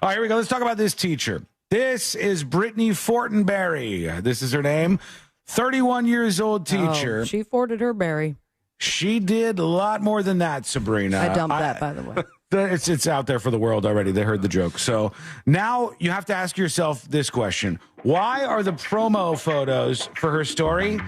All right, here we go. Let's talk about this teacher. This is Brittany Fortenberry. This is her name. 31 years old teacher. Oh, she forted her berry. She did a lot more than that, Sabrina. I dumped that, by the way. It's out there for the world already. They heard the joke. So now you have to ask yourself this question. Why are the promo photos for her story,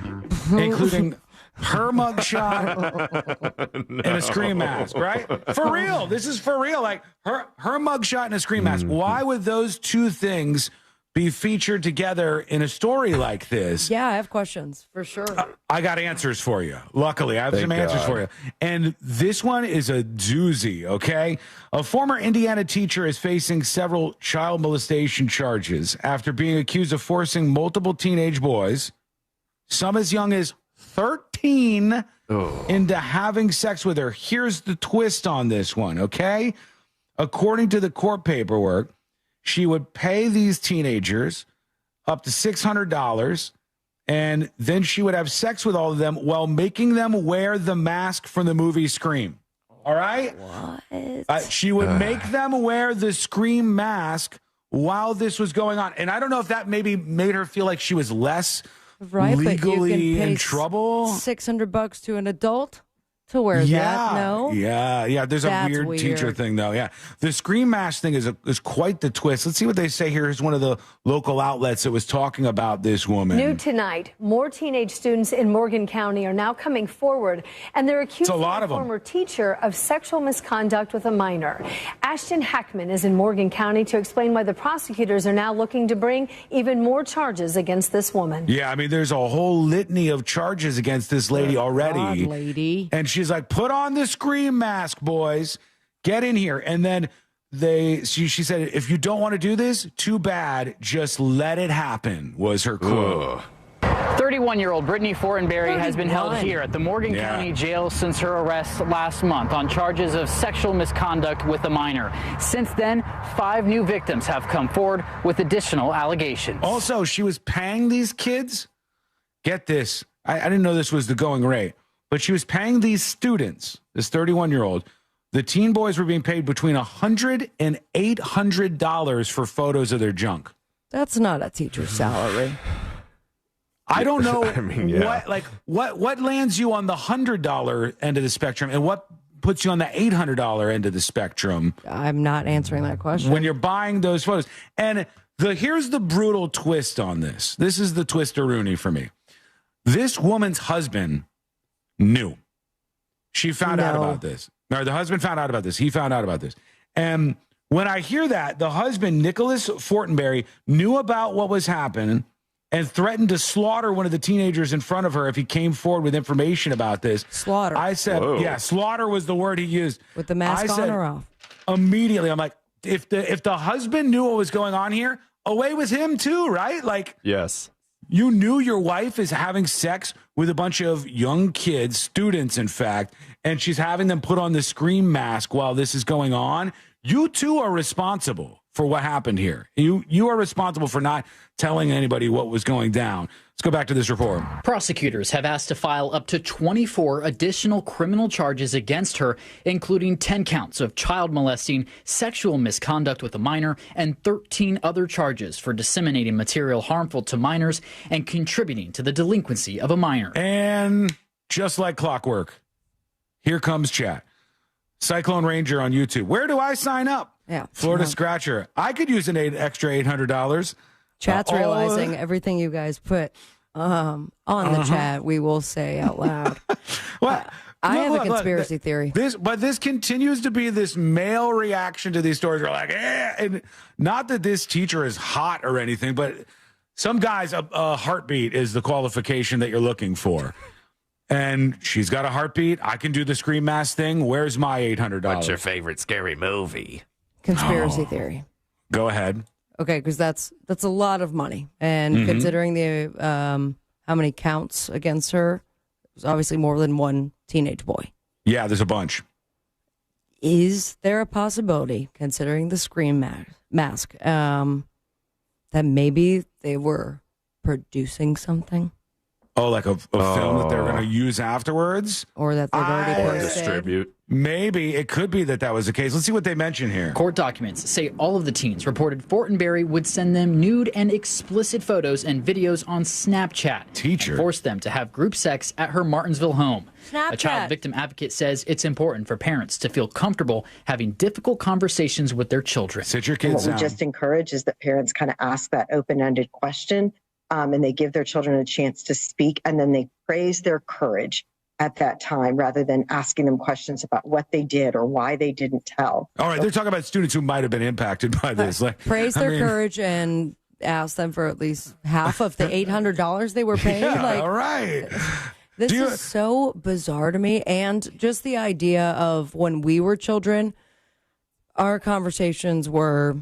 including her mugshot and a scream mask, right? For real. This is for real. Like her mugshot and a scream mask. Why would those two things be featured together in a story like this? Yeah, I have questions for sure. I got answers for you. Luckily, I have some answers for you. And this one is a doozy, okay? A former Indiana teacher is facing several child molestation charges after being accused of forcing multiple teenage boys, some as young as 13, into having sex with her. Here's the twist on this one, okay? According to the court paperwork, she would pay these teenagers up to $600, and then she would have sex with all of them while making them wear the mask from the movie Scream. All right? What? She would make them wear the Scream mask while this was going on. And I don't know if that maybe made her feel like she was less legally in trouble. $600 to an adult to wear that? No. Yeah. There's a weird teacher thing, though. Yeah, the Scream mask thing is quite the twist. Let's see what they say here. Here's one of the local outlets that was talking about this woman. New tonight, more teenage students in Morgan County are now coming forward, and they're accusing a former teacher of sexual misconduct with a minor. Ashton Hackman is in Morgan County to explain why the prosecutors are now looking to bring even more charges against this woman. Yeah, I mean, there's a whole litany of charges against this lady already. God, lady. And she's like, put on the Scream mask, boys. Get in here. And then she said, if you don't want to do this, too bad. Just let it happen, was her quote. 31-year-old Brittany Fortenberry has been held here at the Morgan County Jail since her arrest last month on charges of sexual misconduct with a minor. Since then, 5 new victims have come forward with additional allegations. Also, she was paying these kids. Get this. I didn't know this was the going rate. But she was paying these students, this 31-year-old, the teen boys were being paid between $100 and $800 for photos of their junk. That's not a teacher's salary. I don't know what lands you on the $100 end of the spectrum and what puts you on the $800 end of the spectrum. I'm not answering that question. When you're buying those photos. And here's the brutal twist on this. This is the twister-rooney for me. This woman's husband knew. She found out about this. Or the husband found out about this. He found out about this. And when I hear that, the husband, Nicholas Fortenberry, knew about what was happening and threatened to slaughter one of the teenagers in front of her if he came forward with information about this. Slaughter. I said, slaughter was the word he used. With the mask on or off? Immediately, I'm like, if the husband knew what was going on here, away with him too, right? Like, yes. You knew your wife is having sex with a bunch of young kids, students, in fact, and she's having them put on the Scream mask while this is going on. You too are responsible for what happened here. You are responsible for not telling anybody what was going down. Let's go back to this report. Prosecutors have asked to file up to 24 additional criminal charges against her, including 10 counts of child molesting, sexual misconduct with a minor, and 13 other charges for disseminating material harmful to minors and contributing to the delinquency of a minor. And just like clockwork, here comes chat. Cyclone Ranger on YouTube. Where do I sign up? Yeah. Florida Scratcher. I could use an extra $800. Chat's realizing everything you guys put on the chat, we will say out loud. Well, I have a conspiracy theory. This continues to be this male reaction to these stories. We're like, and not that this teacher is hot or anything, but some guys, a heartbeat is the qualification that you're looking for. And she's got a heartbeat. I can do the Scream mask thing. Where's my $800? What's your favorite scary movie? Conspiracy theory. Go ahead. Okay, because that's a lot of money, and considering the how many counts against her, there's obviously more than one teenage boy. Yeah, there's a bunch. Is there a possibility, considering the Scream mask, that maybe they were producing something? Oh, like a film that they're going to use afterwards? Or that they've already Or posted. distribute. Maybe. It could be that was the case. Let's see what they mention here. Court documents say all of the teens reported Fortenberry would send them nude and explicit photos and videos on Snapchat. Teacher. And force them to have group sex at her Martinsville home. Snapchat. A child victim advocate says it's important for parents to feel comfortable having difficult conversations with their children. Sit your kids What we down. just encourage is that parents kind of ask that open-ended question, and they give their children a chance to speak, and then they praise their courage at that time rather than asking them questions about what they did or why they didn't tell. All right, they're talking about students who might have been impacted by this. Like, Praise their courage and ask them for at least half of the $800 they were paid. Yeah, all right. This is so bizarre to me. And just the idea of when we were children, our conversations were,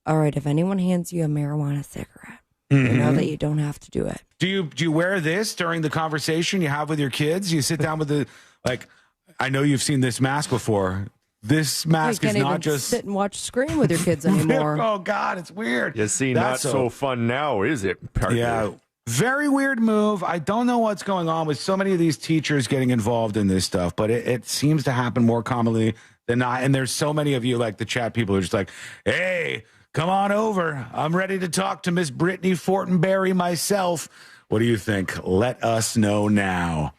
all right, if anyone hands you a marijuana cigarette, you know that you don't have to do it. Do you wear this during the conversation you have with your kids? You sit down with I know you've seen this mask before. This mask you is can't not even just sit and watch Scream with your kids anymore. Oh God, it's weird. You see, That's not so fun now, is it, partner? Yeah. Very weird move. I don't know what's going on with so many of these teachers getting involved in this stuff, but it seems to happen more commonly than not. And there's so many of you, like the chat people, who are just like, hey, come on over. I'm ready to talk to Miss Brittany Fortenberry myself. What do you think? Let us know now.